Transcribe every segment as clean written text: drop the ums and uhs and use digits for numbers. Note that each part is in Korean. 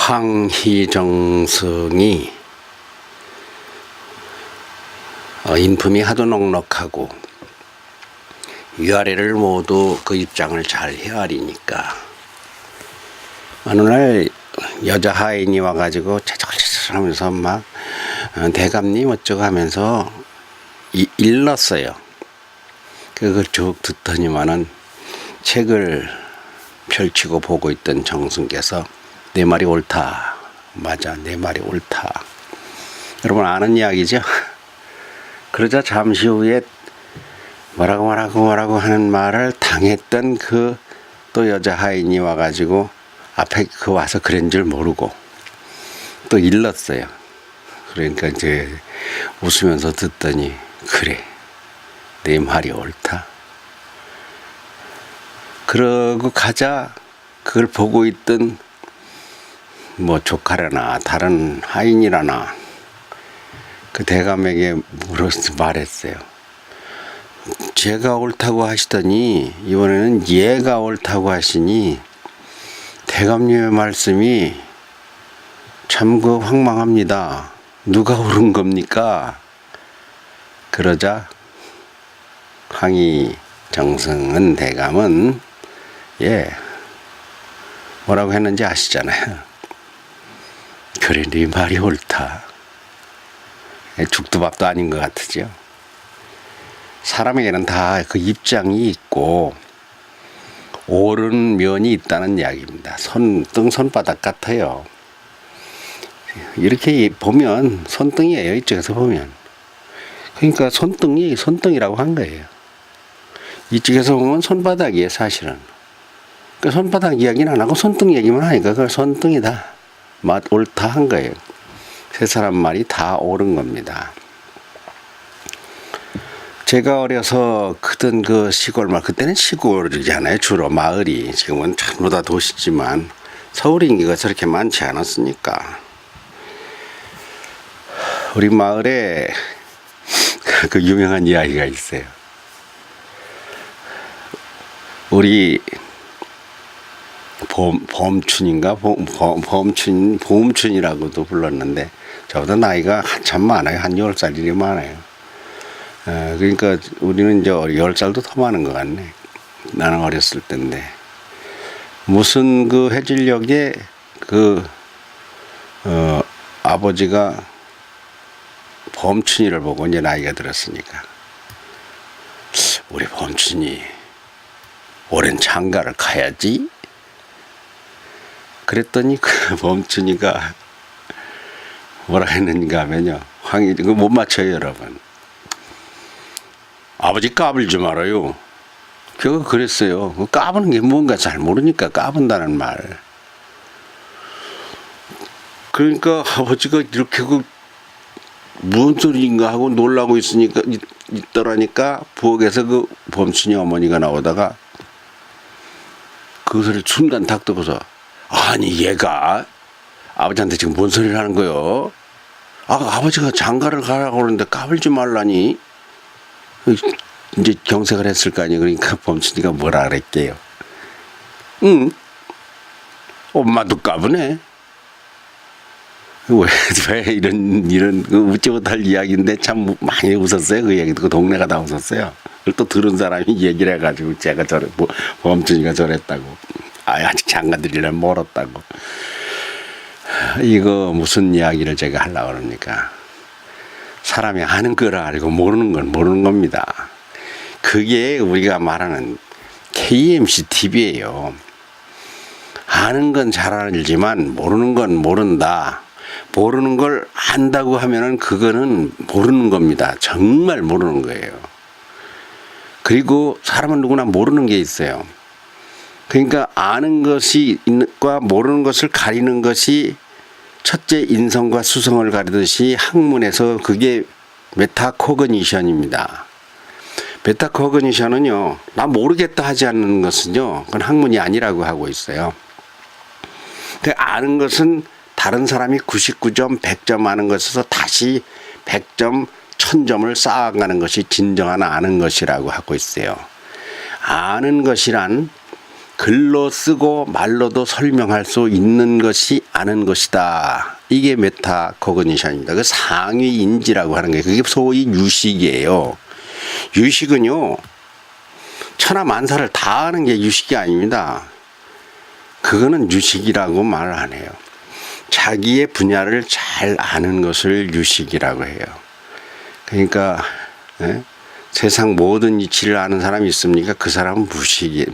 황희정승이 인품이 하도 넉넉하고 위아래를 모두 그 입장을 잘 헤아리니까 어느 날 여자 하인이 와가지고 채찍을 하면서 막 대감님 어쩌고 하면서 일렀어요. 그걸 쭉 듣더니만은 책을 펼치고 보고 있던 정승께서 내 말이 옳다. 맞아, 내 말이 옳다. 여러분 아는 이야기죠? 그러자 잠시 후에 뭐라고 하는 말을 당했던 그 또 여자 하인이 와가지고 앞에 그 와서 그런 줄 모르고 또 일렀어요. 그러니까 이제 웃으면서 듣더니 그래, 내 말이 옳다. 그러고 가자 그걸 보고 있던 뭐 조카라나 다른 하인이라나 그 대감에게 말했어요. 제가 옳다고 하시더니 이번에는 얘가 옳다고 하시니 대감님의 말씀이 참 그 황망합니다. 누가 옳은 겁니까? 그러자 황희정승은 대감은 뭐라고 했는지 아시잖아요. 그래, 네 말이 옳다. 죽도 밥도 아닌 것 같으죠. 사람에게는 다 그 입장이 있고 옳은 면이 있다는 이야기입니다. 손바닥 같아요. 이렇게 보면 손등이에요. 이쪽에서 보면. 그러니까 손등이라고 한 거예요. 이쪽에서 보면 손바닥이에요, 사실은. 그 손바닥 이야기는 안 하고 손등 얘기만 하니까 그걸 손등이다. 옳다 한 거예요. 세 사람 말이 다 옳은 겁니다. 제가 어려서 크던 그 시골 그때는 시골이잖아요. 주로 마을이. 지금은 전부 다 도시지만 서울 인기가 저렇게 많지 않았으니까. 우리 마을에 그 유명한 이야기가 있어요. 우리 보험춘이라고도 불렀는데 저보다 나이가 한참 많아요. 한 10살이 많아요. 그러니까 우리는 이제 10살도 더 많은 것 같네. 나는 어렸을 때인데 무슨 그 해질녘에 아버지가 범춘이를 보고 이제 나이가 들었으니까 우리 범춘이 오랜 장가를 가야지. 그랬더니 그 범춘이가 뭐라 했는가 하면요. 그거 못 맞춰요, 여러분. 아버지 까불지 말아요. 그거 그랬어요. 까부는 게 뭔가 잘 모르니까 까분다는 말. 그러니까 아버지가 이렇게 무슨 소리인가 하고 놀라고 있더라니까 부엌에서 그 범춘이 어머니가 나오다가 그것을 순간 탁 뜨고서 아니 얘가 아버지한테 지금 뭔 소리를 하는 거요? 아버지가 장가를 가라고 그러는데 까불지 말라니. 이제 경색을 했을 거 아니에요. 그러니까 범춘이가 뭐라 그랬게요. 응, 엄마도 까부네. 왜 이런 웃지 못할 이야기인데 참 많이 웃었어요. 그 얘기 듣고 동네가 다 웃었어요. 그걸 또 들은 사람이 얘기를 해가지고 제가 범춘이가 저랬다고. 아직 장가 들이려면 멀었다고. 이거 무슨 이야기를 제가 하려고 그럽니까? 사람이 아는 걸 알고 모르는 건 모르는 겁니다. 그게 우리가 말하는 KMC TV예요. 아는 건 잘 알지만 모르는 건 모른다. 모르는 걸 안다고 하면은 그거는 모르는 겁니다. 정말 모르는 거예요. 그리고 사람은 누구나 모르는 게 있어요. 그러니까 아는 것과 모르는 것을 가리는 것이 첫째 인성과 수성을 가리듯이 학문에서 그게 메타코그니션입니다. 메타코그니션은요, 나 모르겠다 하지 않는 것은요, 그건 학문이 아니라고 하고 있어요. 아는 것은 다른 사람이 99점, 100점 아는 것에서 다시 100점, 1000점을 쌓아가는 것이 진정한 아는 것이라고 하고 있어요. 아는 것이란 글로 쓰고 말로도 설명할 수 있는 것이 아는 것이다. 이게 메타코그니션입니다. 그 상위 인지라고 하는 게 그게 소위 유식이에요. 유식은요, 천하만사를 다 아는 게 유식이 아닙니다. 그거는 유식이라고 말을 안 해요. 자기의 분야를 잘 아는 것을 유식이라고 해요. 그러니까 세상 모든 이치를 아는 사람이 있습니까? 그 사람은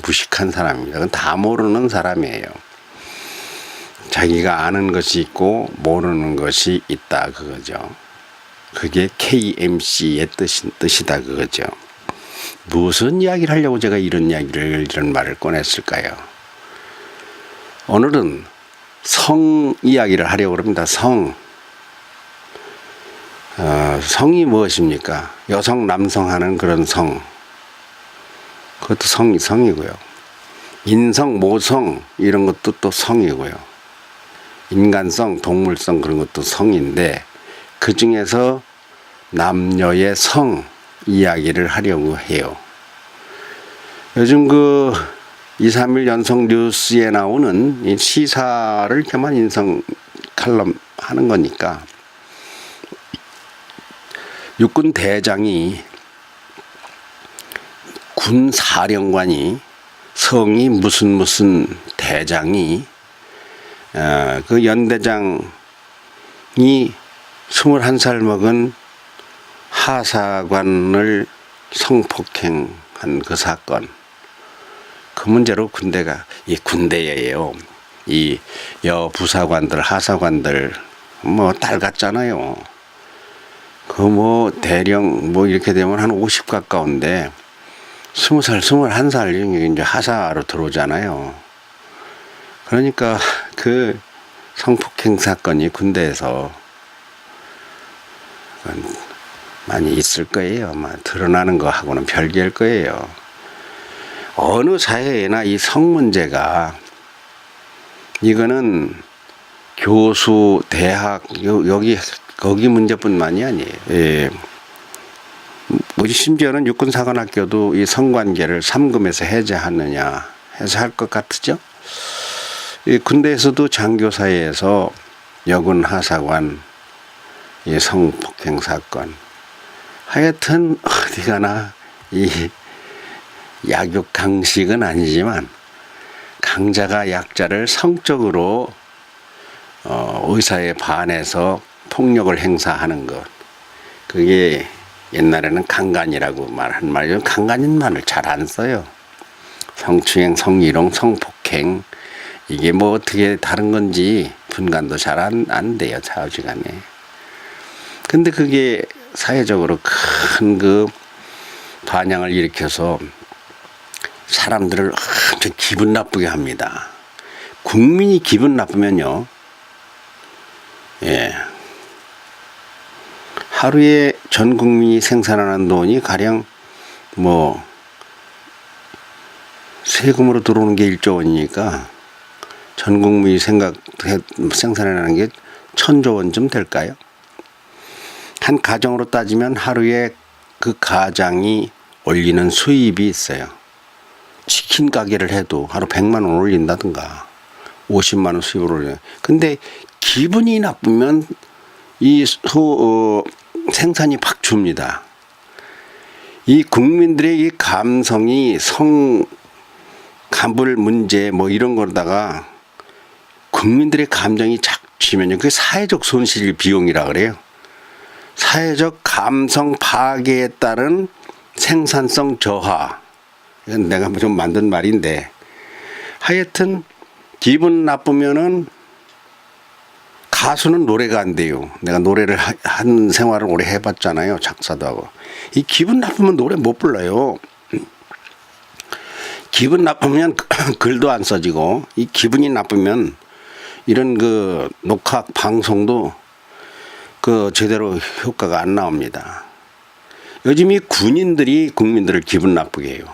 무식한 사람입니다. 그건 다 모르는 사람이에요. 자기가 아는 것이 있고 모르는 것이 있다 그거죠. 그게 KMC의 뜻이다 그거죠. 무슨 이야기를 하려고 제가 이런 말을 꺼냈을까요? 오늘은 성 이야기를 하려고 합니다. 성이 무엇입니까? 여성, 남성 하는 그런 성. 그것도 성이고요. 인성, 모성 이런 것도 또 성이고요. 인간성, 동물성 그런 것도 성인데 그 중에서 남녀의 성 이야기를 하려고 해요. 요즘 2, 3일 연속 뉴스에 나오는 이 시사를 이렇게만 인성 칼럼 하는 거니까 육군 대장이 군 사령관이 성이 무슨 대장이 그 연대장이 21살 먹은 하사관을 성폭행한 그 사건, 그 문제로 군대예요. 이 여부사관들, 하사관들 딸 같잖아요. 대령 이렇게 되면 한 50 가까운데 20살, 21살 이제 하사로 들어오잖아요. 그러니까 그 성폭행 사건이 군대에서 많이 있을 거예요. 아마 드러나는 거하고는 별개일 거예요. 어느 사회에나 이 성 문제가 이거는 교수, 대학 거기 문제뿐만이 아니에요. 예. 심지어는 육군사관학교도 이 성관계를 3금에서 해제하느냐 해서 할 것 같으죠. 이 군대에서도 장교 사이에서 여군 하사관 이 성폭행 사건, 하여튼 어디 가나 이 약육 강식은 아니지만 강자가 약자를 성적으로 의사에 반해서 폭력을 행사하는 것, 그게 옛날에는 강간이라고 말한 말이죠. 강간인 말을 잘 안 써요. 성추행, 성희롱, 성폭행 이게 어떻게 다른 건지 분간도 잘 안 돼요. 좌우지간에. 근데 그게 사회적으로 큰 반향을 일으켜서 사람들을 엄청 기분 나쁘게 합니다. 국민이 기분 나쁘면요, 예, 하루에 전 국민이 생산하는 돈이 가령 세금으로 들어오는 게 1조 원이니까 전 국민이 생산하는 게 1,000조 원쯤 될까요? 한 가정으로 따지면 하루에 그 가장이 올리는 수입이 있어요. 치킨 가게를 해도 하루 100만 원 올린다든가 50만 원 수입을 올려요. 근데 기분이 나쁘면 이 생산이 팍 줍니다. 이 국민들의 이 감성이 간불 문제 이런 거다가 국민들의 감정이 작치면요, 그게 사회적 손실 비용이라 그래요. 사회적 감성 파괴에 따른 생산성 저하. 이건 내가 좀 만든 말인데, 하여튼 기분 나쁘면은 가수는 노래가 안 돼요. 내가 노래를 한 생활을 오래 해봤잖아요. 작사도 하고. 이 기분 나쁘면 노래 못 불러요. 기분 나쁘면 글도 안 써지고, 이 기분이 나쁘면 이런 녹화 방송도 제대로 효과가 안 나옵니다. 요즘 이 군인들이 국민들을 기분 나쁘게 해요.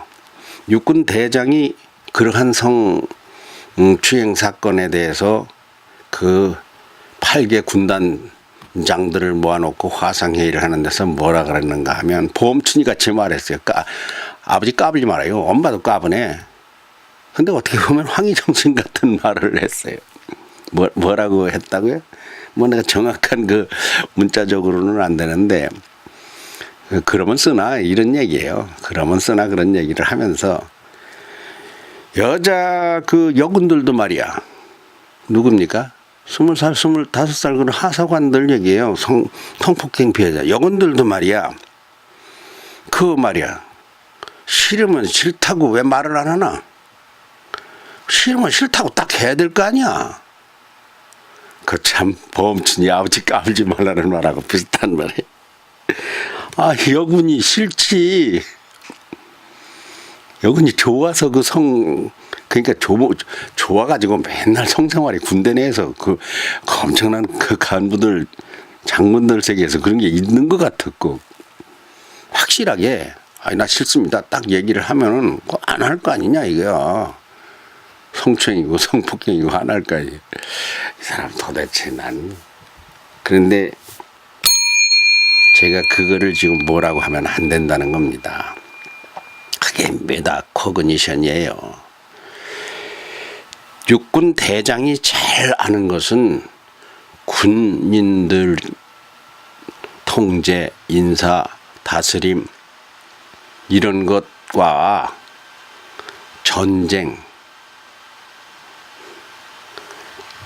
육군 대장이 그러한 성추행 사건에 대해서 8개 군단장들을 모아놓고 화상회의를 하는 데서 뭐라 그랬는가 하면 보험춘이 같이 말했어요. 아버지 까불지 말아요. 엄마도 까부네. 근데 어떻게 보면 황희정신 같은 말을 했어요. 뭐라고 했다고요? 뭐 내가 정확한 그 문자적으로는 안 되는데, 그러면 쓰나 이런 얘기예요. 그러면 쓰나 그런 얘기를 하면서, 여자 그 여군들도 말이야. 누굽니까? 20살, 25살 그런 하사관들 얘기예요. 성폭행 피해자. 여군들도 말이야. 그 말이야. 싫으면 싫다고 왜 말을 안 하나? 싫으면 싫다고 딱 해야 될 거 아니야. 그 참 범친이 아버지 까불지 말라는 말하고 비슷한 말이에요. 아, 여군이 싫지. 여군이 좋아서 그러니까 좋아가지고 맨날 성생활이 군대 내에서 그 엄청난 그 간부들, 장군들 세계에서 그런 게 있는 것 같았고, 확실하게, 아니, 나 싫습니다. 딱 얘기를 하면은 안 할 거 아니냐, 이거야. 성추행이고 성폭행이고 안 할 거 아니야. 이 사람 도대체 난. 그런데 제가 그거를 지금 뭐라고 하면 안 된다는 겁니다. 그게 메타코그니션이에요. 육군 대장이 제일 아는 것은 군인들 통제, 인사, 다스림 이런 것과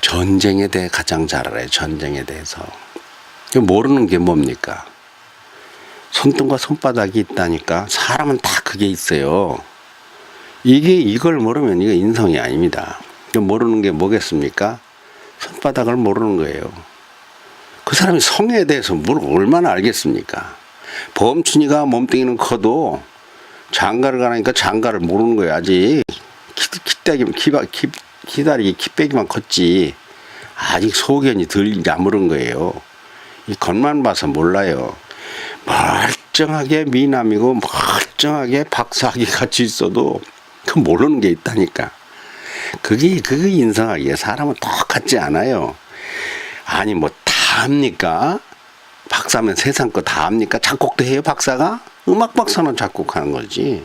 전쟁에 대해 가장 잘 알아요. 전쟁에 대해서. 모르는 게 뭡니까? 손등과 손바닥이 있다니까. 사람은 다 그게 있어요. 이걸 모르면 이거 인성이 아닙니다. 모르는 게 뭐겠습니까? 손바닥을 모르는 거예요. 그 사람이 성에 대해서 뭘 얼마나 알겠습니까? 범춘이가 몸뚱이는 커도 장가를 가니까 장가를 모르는 거예요. 아직 키빼기만 컸지. 아직 소견이 덜 야무른 거예요. 이 겉만 봐서 몰라요. 멀쩡하게 미남이고 멀쩡하게 박사학위 같이 있어도 그 모르는 게 있다니까. 그게 인성학이에요. 사람은 똑같지 않아요. 아니 뭐 다 합니까? 박사면 세상 거 다 합니까? 작곡도 해요, 박사가? 음악 박사는 작곡하는 거지.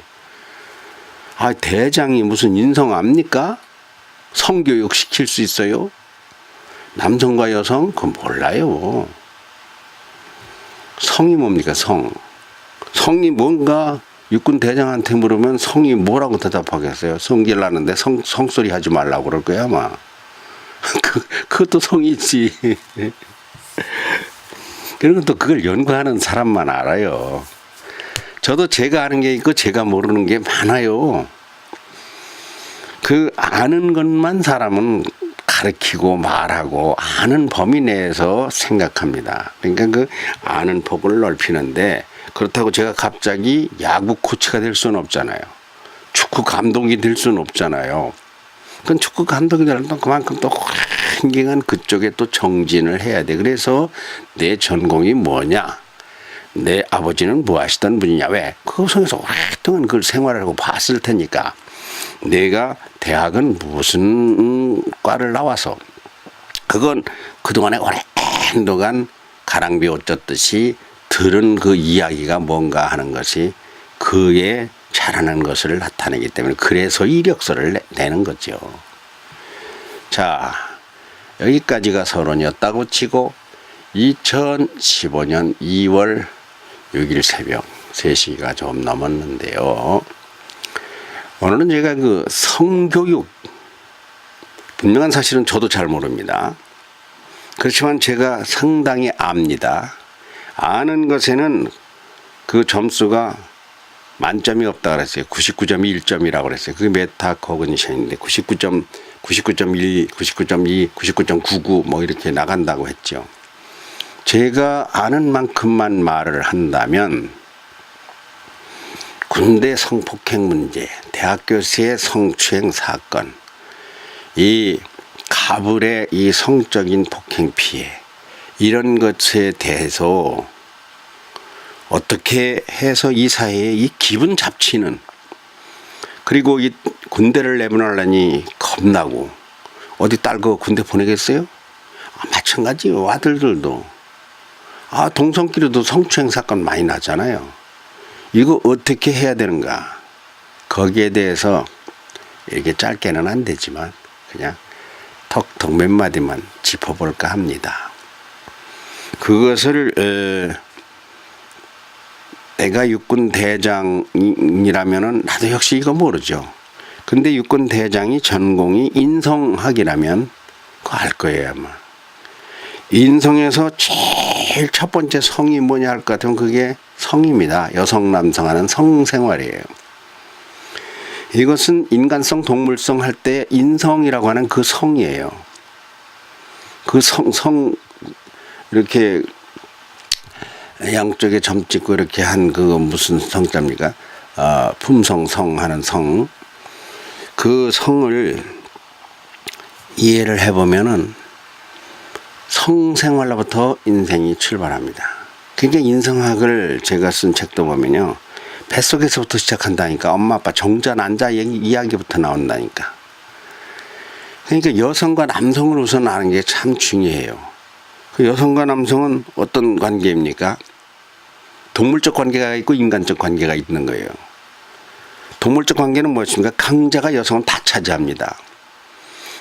아, 대장이 무슨 인성 압니까? 성교육 시킬 수 있어요? 남성과 여성? 그건 몰라요. 성이 뭡니까, 성? 성이 뭔가 육군 대장한테 물으면 성이 뭐라고 대답하겠어요? 성질 나는데 성소리 하지 말라고 그럴 거야, 아마. 그것도 성이지. 그런 것도 그걸 연구하는 사람만 알아요. 저도 제가 아는 게 있고 제가 모르는 게 많아요. 그 아는 것만 사람은 가르치고 말하고 아는 범위 내에서 생각합니다. 그러니까 그 아는 폭을 넓히는데, 그렇다고 제가 갑자기 야구 코치가 될 수는 없잖아요. 축구 감독이 될 수는 없잖아요. 그건 축구 감독이 되려면 그만큼 또 굉장한 그쪽에 또 정진을 해야 돼. 그래서 내 전공이 뭐냐, 내 아버지는 뭐 하시던 분이냐, 왜? 그 속에서 오랫동안 그걸 생활을 하고 봤을 테니까 내가 대학은 무슨 과를 나와서, 그건 그동안에 오랜 동안 가랑비 옷 젖듯이 들은 그 이야기가 뭔가 하는 것이 그에 잘하는 것을 나타내기 때문에, 그래서 이력서를 내는 거죠. 자, 여기까지가 서론이었다고 치고 2015년 2월 6일 새벽 3시가 좀 넘었는데요. 오늘은 제가 그 성교육, 분명한 사실은 저도 잘 모릅니다. 그렇지만 제가 상당히 압니다. 아는 것에는 그 점수가 만점이 없다 그랬어요. 99.1점이라고 그랬어요. 그게 메타코그니션인데 99.1, 99.2, 99.99 뭐 이렇게 나간다고 했죠. 제가 아는 만큼만 말을 한다면, 군대 성폭행 문제, 대학교수의 성추행 사건, 이 가불의 이 성적인 폭행 피해, 이런 것에 대해서 어떻게 해서 이 사회에 이 기분 잡치는, 그리고 이 군대를 내보내려니 겁나고 어디 딸거 군대 보내겠어요? 마찬가지요. 아들들도. 동성끼리도 성추행 사건 많이 나잖아요. 이거 어떻게 해야 되는가? 거기에 대해서 이렇게 짧게는 안 되지만 그냥 턱턱 몇 마디만 짚어볼까 합니다. 그것을 내가 육군 대장이라면은 나도 역시 이거 모르죠. 근데 육군 대장이 전공이 인성학이라면 그거 알 거예요 아마. 인성에서 제일 첫 번째 성이 뭐냐 할 것 같으면 그게 성입니다. 여성 남성 하는 성생활이에요. 이것은 인간성 동물성 할 때 인성이라고 하는 그 성이에요. 그 성 이렇게 양쪽에 점 찍고 이렇게 한 그 무슨 성자입니까? 품성성 하는 성. 그 성을 이해를 해보면은 성생활로부터 인생이 출발합니다. 굉장히 인성학을 제가 쓴 책도 보면요. 뱃속에서부터 시작한다니까. 엄마 아빠 정자 난자 이야기부터 나온다니까. 그러니까 여성과 남성을 우선 아는 게 참 중요해요. 그 여성과 남성은 어떤 관계입니까? 동물적 관계가 있고 인간적 관계가 있는 거예요. 동물적 관계는 무엇입니까? 강자가 여성은 다 차지합니다.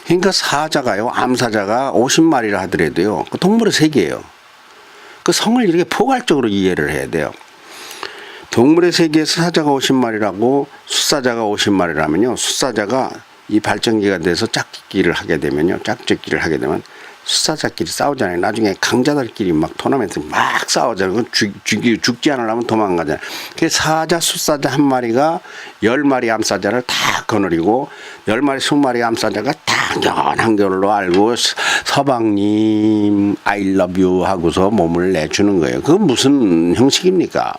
그러니까 사자가요, 암사자가 50마리라 하더라도요, 그 동물의 세계예요. 그 성을 이렇게 포괄적으로 이해를 해야 돼요. 동물의 세계에서 사자가 50마리라고 숫사자가 50마리라면요, 숫사자가 이 발전기가 돼서 짝짓기를 하게 되면요, 짝짓기를 하게 되면 숫사자끼리 싸우잖아요. 나중에 강자들끼리 막 토너먼트 막 싸우잖아요. 죽지 않으려면 도망가잖아요. 그 사자, 숫사자 한 마리가 10마리 암사자를 다 거느리고 10마리, 20마리 암사자가 당연한 걸로 알고 서방님 I love you 하고서 몸을 내주는 거예요. 그건 무슨 형식입니까?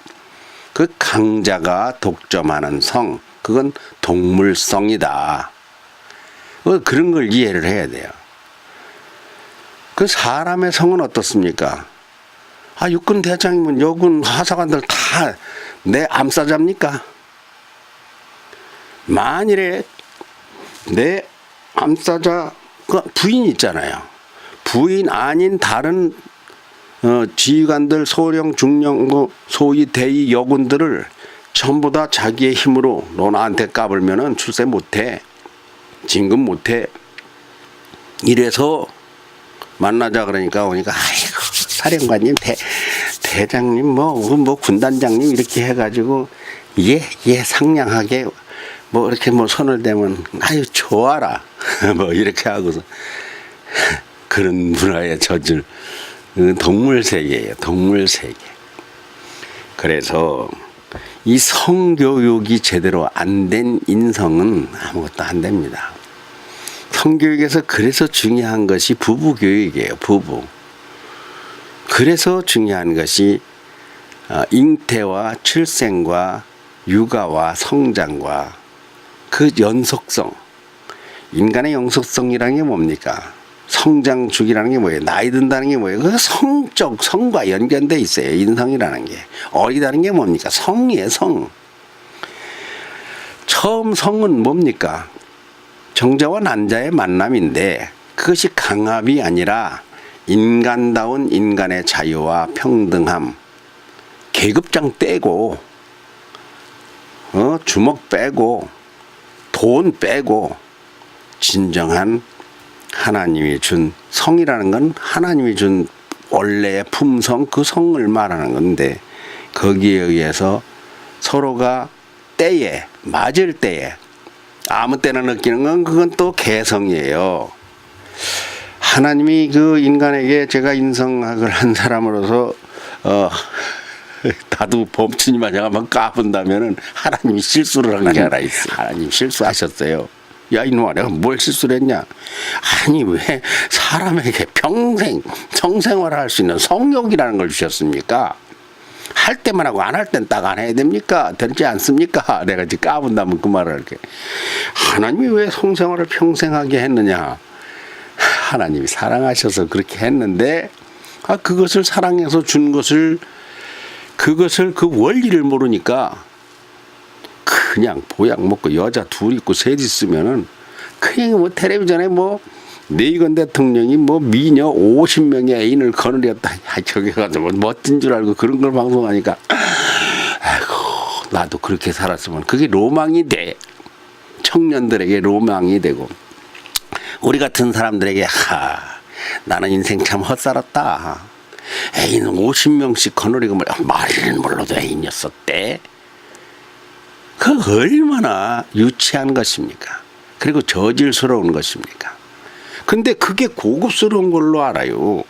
그 강자가 독점하는 성, 그건 동물성이다. 그런 걸 이해를 해야 돼요. 그 사람의 성은 어떻습니까? 육군 대장이면 여군 하사관들 다 내 암사자입니까? 만일에 내 암사자 그 부인 있잖아요. 부인 아닌 다른 지휘관들, 소령, 중령, 소위 대위 여군들을 전부 다 자기의 힘으로 너 나한테 까불면은 출세 못해, 진급 못해. 이래서 만나자 그러니까 오니까 아이고 사령관님 대장님 뭐 군단장님 이렇게 해가지고 예 상냥하게 뭐 이렇게 뭐 손을 대면 아유 좋아라 뭐 이렇게 하고서 그런 문화에 젖을 동물 세계예요. 동물 세계. 그래서 이 성교육이 제대로 안 된 인성은 아무것도 안 됩니다. 성교육에서 그래서 중요한 것이 부부교육이에요. 부부. 그래서 중요한 것이 잉태와 출생과 육아와 성장과 그 연속성. 인간의 연속성이라는 게 뭡니까? 성장주기라는 게 뭐예요? 나이 든다는 게 뭐예요? 그 성과 연관돼 있어요. 인성이라는 게. 어리다는 게 뭡니까? 성이에요. 성. 처음 성은 뭡니까? 정자와 난자의 만남인데 그것이 강압이 아니라 인간다운 인간의 자유와 평등함, 계급장 떼고 주먹 빼고 돈 빼고 진정한 하나님이 준 성이라는 건 하나님이 준 원래의 품성, 그 성을 말하는 건데 거기에 의해서 서로가 때에 맞을 때에 아무 때나 느끼는 건 그건 또 개성이에요. 하나님이 그 인간에게 제가 인성학을 한 사람으로서 나도 범친이 마냥 한번 까본다면은 하나님이 실수를 한 게 하나 있어. 하나님 실수하셨어요. 야 이놈아 내가 뭘 실수를 했냐. 아니 왜 사람에게 평생 성생활을 할 수 있는 성욕이라는 걸 주셨습니까? 할 때만 하고 안 할 땐 딱 안 해야 됩니까? 되지 않습니까? 내가 지금 까본다면 그 말을 할게. 하나님이 왜 성생활을 평생 하게 했느냐? 하나님이 사랑하셔서 그렇게 했는데 그것을 사랑해서 준 것을 그것을 그 원리를 모르니까 그냥 보약 먹고 여자 둘 있고 셋 있으면은 그냥 뭐 텔레비전에 뭐 레이건 대통령이 뭐 미녀 50명의 애인을 거느렸다. 저기 가서 뭐 멋진 줄 알고 그런 걸 방송하니까 아이고 나도 그렇게 살았으면 그게 로망이 돼. 청년들에게 로망이 되고 우리 같은 사람들에게 나는 인생 참 헛살았다. 애인은 50명씩 거느리고 말이는 몰라도 애인이었었대. 그 얼마나 유치한 것입니까? 그리고 저질스러운 것입니까? 근데 그게 고급스러운 걸로 알아요.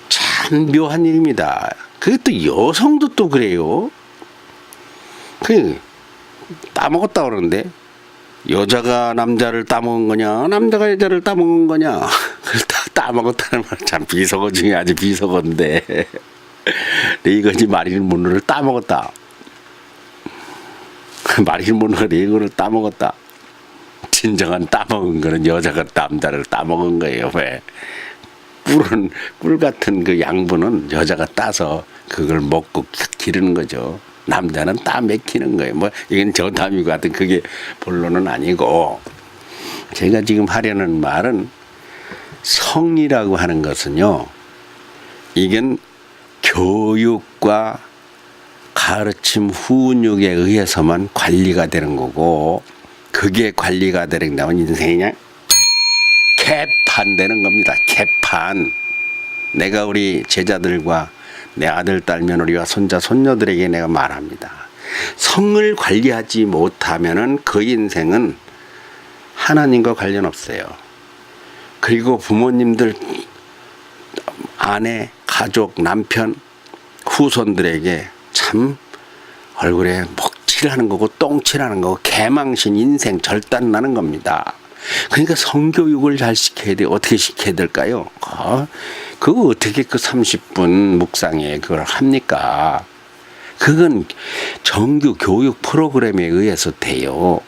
참 묘한 일입니다. 그게 또 여성도 또 그래요. 그 따먹었다 그러는데 여자가 남자를 따먹은 거냐 남자가 여자를 따먹은 거냐 따먹었다는 말 참 비속어 중에 아주 비속어인데 레이건이 마릴린 monroe를 따먹었다. 마릴린 monroe가 레이건을 따먹었다. 진정한 따먹은 거는 여자가 남자를 따먹은 거예요. 왜? 꿀 같은 그 양분은 여자가 따서 그걸 먹고 기르는 거죠. 남자는 따 맥히는 거예요. 뭐 이건 저담이고 하여튼 그게 본론은 아니고, 제가 지금 하려는 말은 성이라고 하는 것은요, 이건 교육과 가르침 훈육에 의해서만 관리가 되는 거고, 그게 관리가 되는다면 인생이 그냥 개판 되는 겁니다. 개판. 내가 우리 제자들과 내 아들, 딸, 며느리와 손자, 손녀들에게 내가 말합니다. 성을 관리하지 못하면은 그 인생은 하나님과 관련 없어요. 그리고 부모님들, 아내, 가족, 남편, 후손들에게 참 얼굴에 먹칠하는 거고 똥칠하는 거고 개망신 인생 절단 나는 겁니다. 그러니까 성교육을 잘 시켜야 돼요. 어떻게 시켜야 될까요? 그거 어떻게 그 30분 묵상에 그걸 합니까? 그건 정규 교육 프로그램에 의해서 돼요.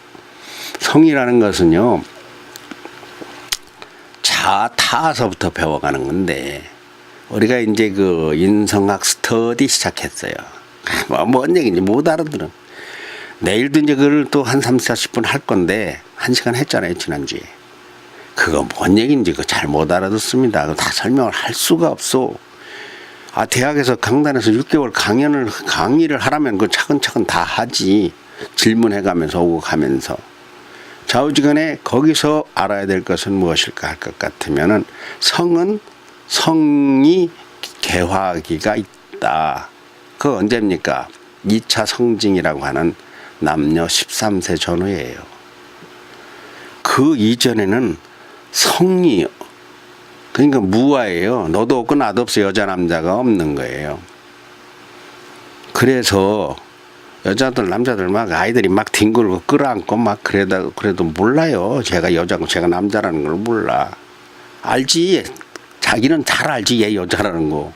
성이라는 것은요, 타서부터 배워가는 건데, 우리가 이제 그 인성학 스터디 시작했어요. 뭔 얘기인지 못 알아들은. 내일도 이제 그걸 또 한 30, 40분 할 건데, 1시간 했잖아요, 지난주에. 그거 뭔 얘기인지 잘 못 알아듣습니다. 그거 다 설명을 할 수가 없어. 대학에서 강단에서 6개월 강의를 하라면 그 차근차근 다 하지. 질문해가면서 오고 가면서. 좌우지간에 거기서 알아야 될 것은 무엇일까 할 것 같으면은, 성이 개화기가 있다. 그거 언제입니까? 2차 성징이라고 하는 남녀 13세 전후예요. 그 이전에는 성이, 그러니까 무아예요. 너도 없고 나도 없어. 여자 남자가 없는 거예요. 그래서 여자들 남자들 막 아이들이 막 뒹굴고 끌어안고 막 그래도 몰라요. 제가 여자고 제가 남자라는 걸 몰라. 알지. 자기는 잘 알지. 얘 여자라는 거.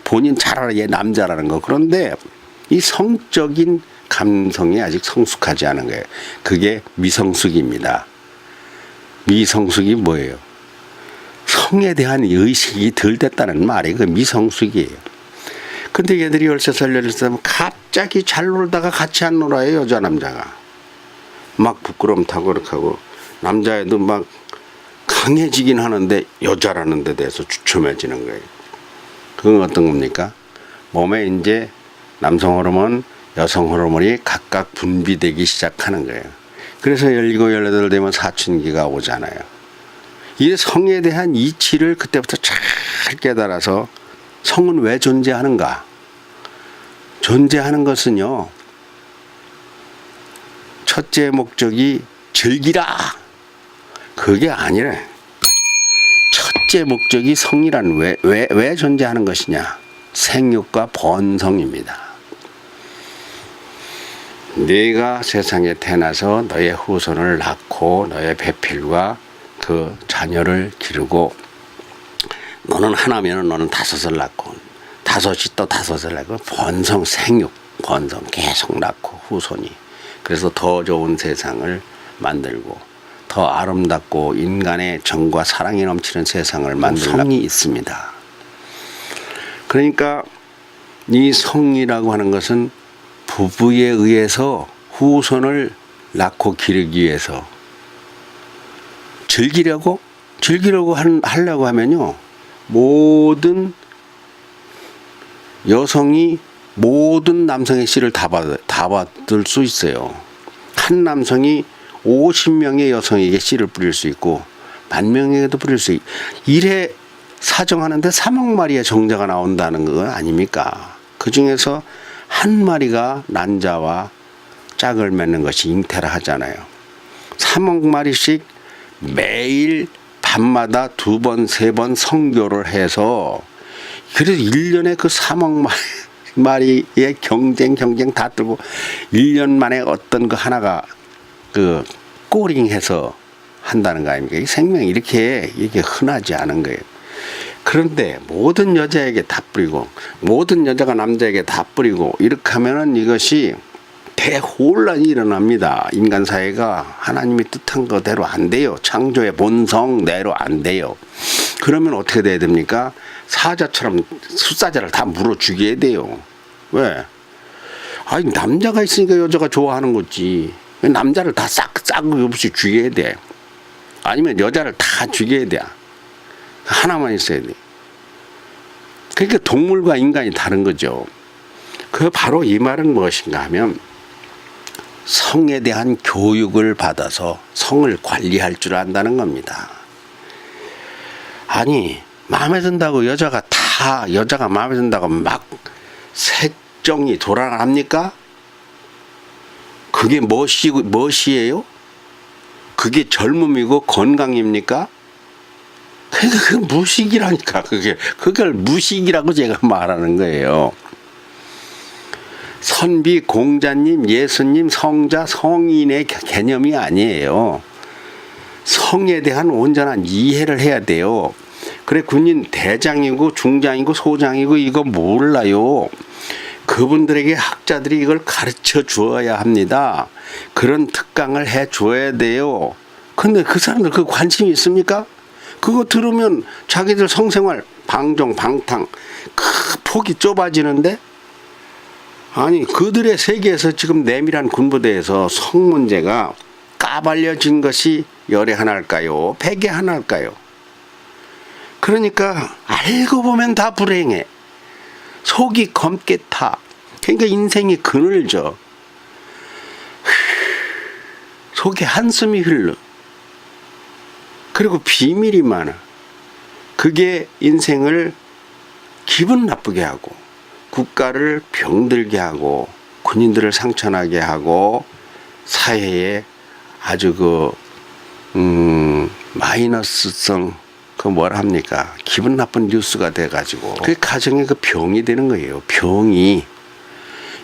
본인 잘 알아. 얘 남자라는 거. 그런데 이 성적인 감성이 아직 성숙하지 않은 거예요. 그게 미성숙입니다. 미성숙이 뭐예요? 성에 대한 의식이 덜 됐다는 말이 그 미성숙이에요. 근데 얘들이 13살, 16살 갑자기 잘 놀다가 같이 안 놀아요, 여자, 남자가. 막 부끄러움 타고 그렇게 하고, 남자애도 막 강해지긴 하는데 여자라는 데 대해서 주춤해지는 거예요. 그건 어떤 겁니까? 몸에 이제 남성 호르몬, 여성 호르몬이 각각 분비되기 시작하는 거예요. 그래서 17, 18 되면 사춘기가 오잖아요. 이 성에 대한 이치를 그때부터 잘 깨달아서 성은 왜 존재하는가? 존재하는 것은요, 첫째 목적이 즐기라. 그게 아니라 첫째 목적이 성이란 왜 존재하는 것이냐? 생육과 번성입니다. 네가 세상에 태어나서 너의 후손을 낳고 너의 배필과 그 자녀를 기르고, 너는 하나면은 너는 5을 낳고 5이 또 5을 낳고 번성, 생육, 번성 계속 낳고 후손이. 그래서 더 좋은 세상을 만들고 더 아름답고 인간의 정과 사랑이 넘치는 세상을 만들 성이 있습니다. 그러니까 이 성이라고 하는 것은 부부에 의해서 후손을 낳고 기르기 위해서 즐기려고 하려고 하면요, 모든 여성이 모든 남성의 씨를 다 받을 수 있어요. 한 남성이 50명의 여성에게 씨를 뿌릴 수 있고 10,000명에게도 뿌릴 수 있고 이래 사정하는데 3억 마리의 정자가 나온다는 거 아닙니까? 그 중에서 한 마리가 난자와 짝을 맺는 것이 잉태라 하잖아요. 3억 마리씩 매일 밤마다 2번, 3번 성교를 해서 그래서 1년에 그 3억 마리의 경쟁 다 뚫고 1년 만에 어떤 그 하나가 그 꼬링해서 한다는 거 아닙니까? 이 생명이 이렇게 흔하지 않은 거예요. 그런데 모든 여자에게 다 뿌리고 모든 여자가 남자에게 다 뿌리고 이렇게 하면은 이것이 대혼란이 일어납니다. 인간 사회가 하나님이 뜻한 거대로 안 돼요. 창조의 본성대로 안 돼요. 그러면 어떻게 돼야 됩니까? 사자처럼 숫사자를 다 물어 죽여야 돼요. 왜? 아니 남자가 있으니까 여자가 좋아하는 거지. 남자를 다 싹 없이 죽여야 돼. 아니면 여자를 다 죽여야 돼. 하나만 있어야 돼. 그러니까 동물과 인간이 다른 거죠. 그 바로 이 말은 무엇인가 하면 성에 대한 교육을 받아서 성을 관리할 줄 안다는 겁니다. 아니 마음에 든다고 여자가 마음에 든다고 막 색정이 돌아갑니까? 그게 무엇이에요? 그게 젊음이고 건강입니까? 그러니까 그 무식이라니까. 그걸 무식이라고 제가 말하는 거예요. 선비, 공자님, 예수님, 성자, 성인의 개념이 아니에요. 성에 대한 온전한 이해를 해야 돼요. 그래 군인 대장이고 중장이고 소장이고 이거 몰라요. 그분들에게 학자들이 이걸 가르쳐 주어야 합니다. 그런 특강을 해 줘야 돼요. 근데 그 사람들 그 관심이 있습니까? 그거 들으면 자기들 성생활 방종 방탕 폭이 좁아지는데 아니 그들의 세계에서 지금 내밀한 군부대에서 성 문제가 까발려진 것이 열에 하나일까요? 백에 하나일까요? 그러니까 알고 보면 다 불행해. 속이 검게 타. 그러니까 인생이 그늘져. 속에 한숨이 흘러. 그리고 비밀이 많아. 그게 인생을 기분 나쁘게 하고 국가를 병들게 하고 군인들을 상처나게 하고 사회에 아주 마이너스성 뭐라 합니까? 기분 나쁜 뉴스가 돼가지고 그게 가정의 그 병이 되는 거예요. 병이.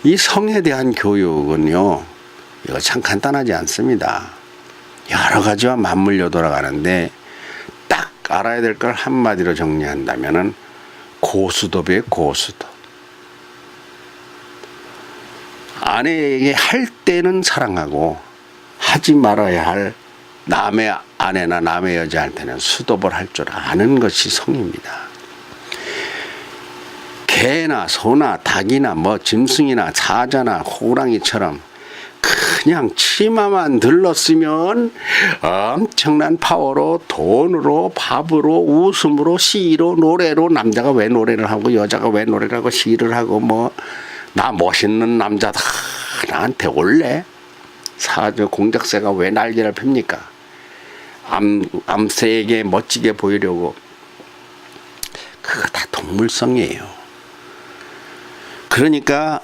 이 성에 대한 교육은요, 이거 참 간단하지 않습니다. 여러 가지와 맞물려 돌아가는데 딱 알아야 될 걸 한마디로 정리한다면은 고수톱이에요. 고수톱. 아내에게 할 때는 사랑하고 하지 말아야 할 남의 아내나 남의 여자한테는 수톱을 할 줄 아는 것이 성입니다. 개나 소나 닭이나 짐승이나 사자나 호랑이처럼 그냥 치마만 들렀으면 엄청난 파워로 돈으로 밥으로 웃음으로 시로 노래로 남자가 왜 노래를 하고 여자가 왜 노래를 하고 시를 하고 나 멋있는 남자다 나한테 올래? 공작새가 왜 날개를 핍니까? 암새에게 멋지게 보이려고. 그거 다 동물성이에요. 그러니까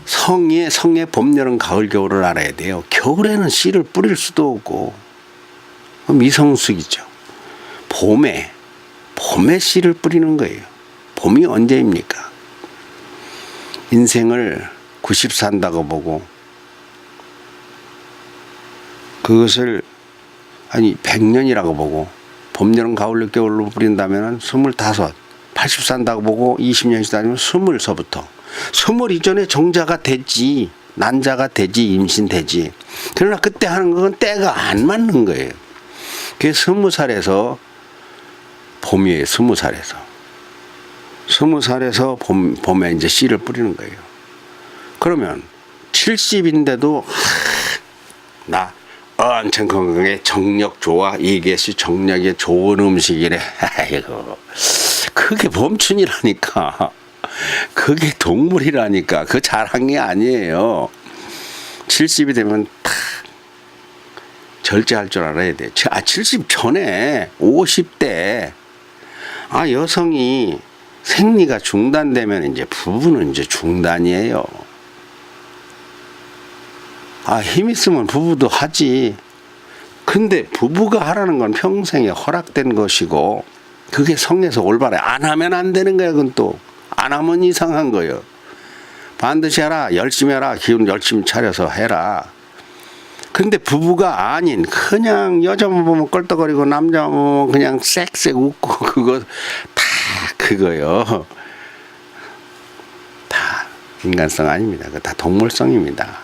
성의 봄, 여름, 가을, 겨울을 알아야 돼요. 겨울에는 씨를 뿌릴 수도 없고 미성숙이죠. 봄에 씨를 뿌리는 거예요. 봄이 언제입니까? 인생을 90 산다고 보고 그것을 100년이라고 보고 봄, 여름, 가을, 겨울로 뿌린다면 25, 80 산다고 보고 20년씩 다니면 20서부터 20 이전에 정자가 되지, 난자가 되지, 임신되지. 그러나 그때 하는 건 때가 안 맞는 거예요. 그게 20살에서 봄이에요. 20살에서 봄에 이제 씨를 뿌리는 거예요. 그러면 70인데도 나 엄청 건강해, 정력 좋아, 이것이 정력에 좋은 음식이래. 아이고, 그게 봄춘이라니까. 그게 동물이라니까. 그 자랑이 아니에요. 70이 되면 탁 절제할 줄 알아야 돼. 70 전에 50대 여성이 생리가 중단되면 이제 부부는 이제 중단이에요. 힘 있으면 부부도 하지. 근데 부부가 하라는 건 평생에 허락된 것이고 그게 성에서 올바래. 안 하면 안 되는 거야. 그건 또 안 하면 이상한 거예요. 반드시 해라. 열심히 해라. 기운 열심히 차려서 해라. 근데 부부가 아닌 그냥 여자만 보면 껄떡거리고 남자만 보면 그냥 쌕쌕 웃고 그거 다 그거요. 다 인간성 아닙니다. 그거 다 동물성입니다.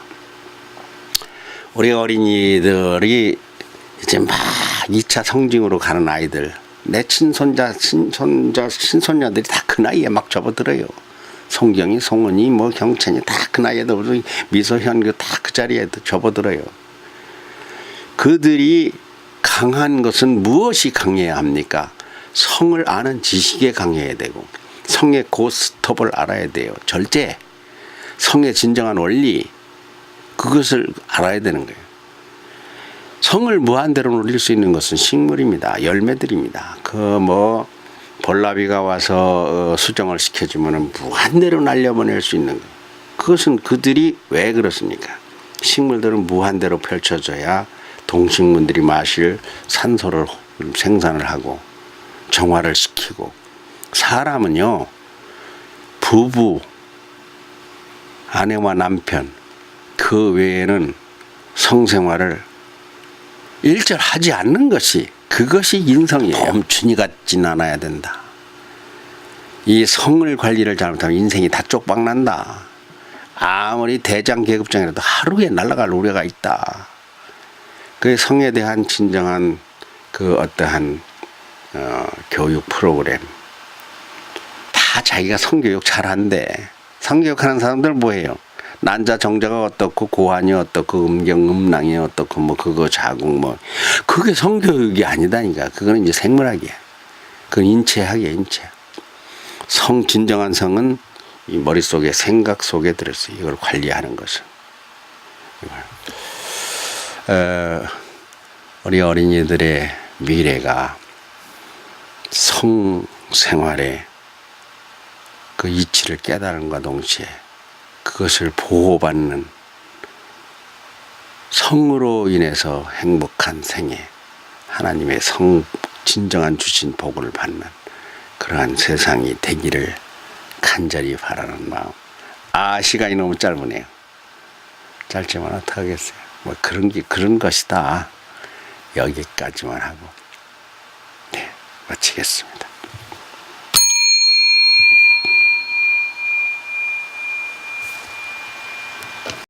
우리 어린이들이 이제 막 2차 성징으로 가는 아이들, 내 친손자, 친손녀들이 다 그 나이에 막 접어들어요. 송경이, 송은이, 뭐 경찬이 다 그 나이에도 미소현 다 그 자리에 접어들어요. 그들이 강한 것은 무엇이 강해야 합니까? 성을 아는 지식에 강해야 되고 성의 고스톱을 알아야 돼요. 절제, 성의 진정한 원리, 그것을 알아야 되는 거예요. 성을 무한대로 누릴 수 있는 것은 식물입니다. 열매들입니다. 볼나비가 와서 수정을 시켜주면 무한대로 날려보낼 수 있는 거예요. 그것은 그들이 왜 그렇습니까? 식물들은 무한대로 펼쳐져야 동식물들이 마실 산소를 생산을 하고 정화를 시키고, 사람은요, 부부, 아내와 남편, 그 외에는 성생활을 일절하지 않는 것이, 그것이 인성이에요. 멈춘이 같진 않아야 된다. 이 성을 관리를 잘못하면 인생이 다 쪽박난다. 아무리 대장 계급장이라도 하루에 날아갈 우려가 있다. 그 성에 대한 진정한 그 어떠한 교육 프로그램, 다 자기가 성교육 잘한대. 성교육하는 사람들 뭐해요? 난자 정자가 어떻고 고환이 어떻고 음경 음랑이 어떻고 뭐 그거 자궁 뭐 그게 성교육이 아니다니까. 그거는 이제 생물학이야. 그건 인체학이야, 인체. 성, 진정한 성은 이 머릿속에 생각 속에 들었어요. 이걸 관리하는 것은. 우리 어린이들의 미래가 성생활의 그 이치를 깨달음과 동시에 그것을 보호받는, 성으로 인해서 행복한 생애, 하나님의 진정한 주신 복을 받는 그러한 세상이 되기를 간절히 바라는 마음. 시간이 너무 짧으네요. 짧지만 어떡하겠어요. 뭐 그런 것이다. 여기까지만 하고, 마치겠습니다.